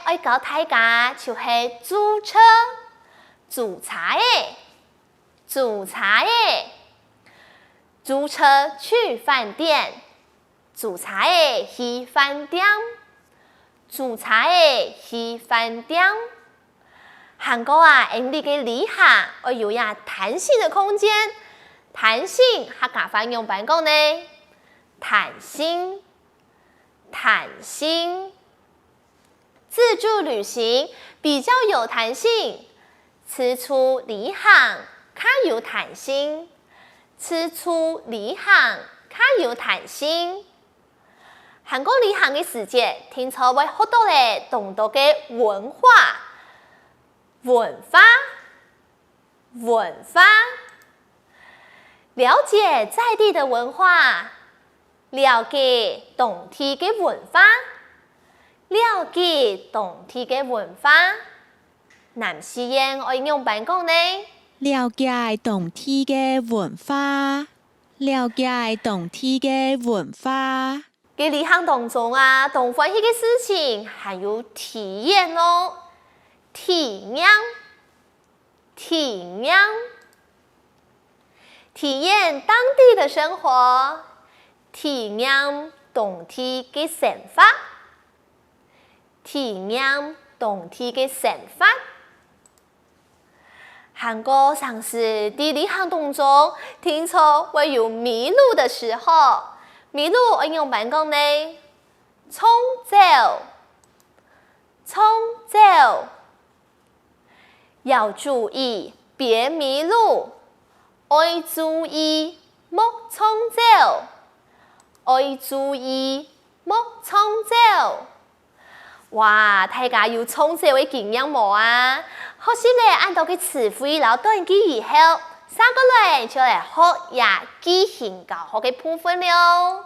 爱教大家就是租车、租茶的、租茶的。租车去饭店，租茶的去饭店，租茶的去饭店。韩国啊，因你嘅旅行要有呀弹性的空间，弹性客家话用办讲呢？弹性，弹性。自助旅行比较有弹性，此处旅行较有弹性。此处旅行较有弹性。韩国旅行的时节，听说会好多咧，同多嘅文化，了解在地的文化，了解当地嘅文化，了解当地嘅文化。南西燕愛用辦講呢？了解當地嘅文化，了解當地嘅文化。喺旅行當中啊，同歡喜嘅事情，還有體驗咯，體驗當地的生活，體驗當地嘅生活，體驗當地嘅生活。韓國上次在旅行當中，聽說會有迷路的時候，迷路要用辦講呢？沖走，要注意別迷路，要注意莫沖走，要注意莫沖走。哇，大家有沖走的經驗冇啊？學習咧按到嘅詞彙然後短記以後，三個月就來學呀記性教學嘅部分了。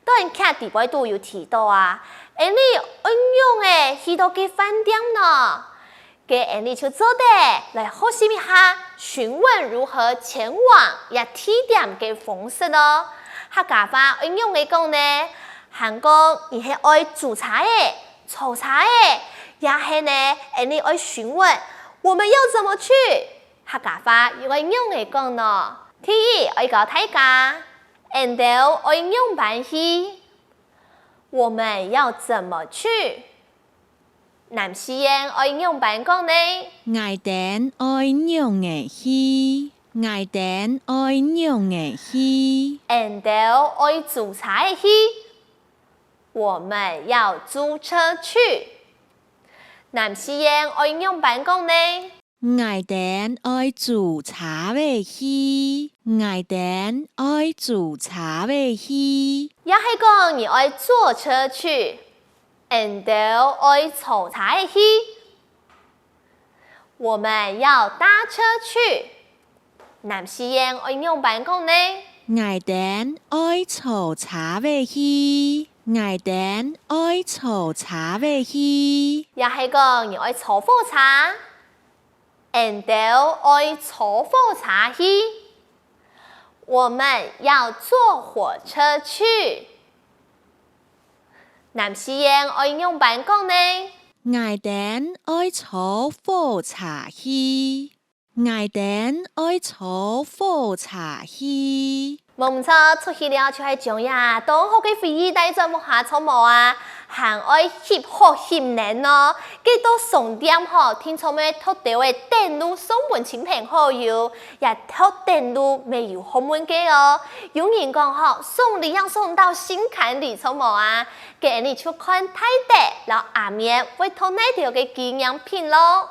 短劇底部都有提到啊，你運用嘅許多嘅飯店呢，嘅你就做得來學習一下，詢問如何前往呀地點嘅方式咯。客家話運用嚟講呢，韓國你係愛煮茶嘅、炒茶嘅。也係呢，你要詢問我們要怎麼去？客家話要用嚟講呢，第一要教大家，然後要用辦去，我們要怎麼去？南西燕要用辦講呢？我哋要用嘅去，我哋要用嘅去，然後要租車去，我們要租車去。南西燕要用辦講呢？我哋要煮茶嘅去，我哋要煮茶嘅去。也係講你要坐車去，然後要炒茶去。我們要搭車去。南西燕要用辦講呢？我哋要炒茶嘅去。我哋要炒茶嘅去，也係講你要坐火車，然後要坐火車去。我們要坐火車去。南西燕要用辦講呢？我哋要坐火車去，我哋要坐火車去。冇錯，出去了就係將呀，當學嘅回憶帶在木下草帽啊，還愛翕好翕靚咯。幾多送點嗬，聽錯咩？托到嘅電路送本親朋好友，也托電路未有好滿嘅哦。有人講嗬，送禮要送到心坎裡草帽啊，嘅你去看睇得，然後下面會同呢條嘅紀念品咯。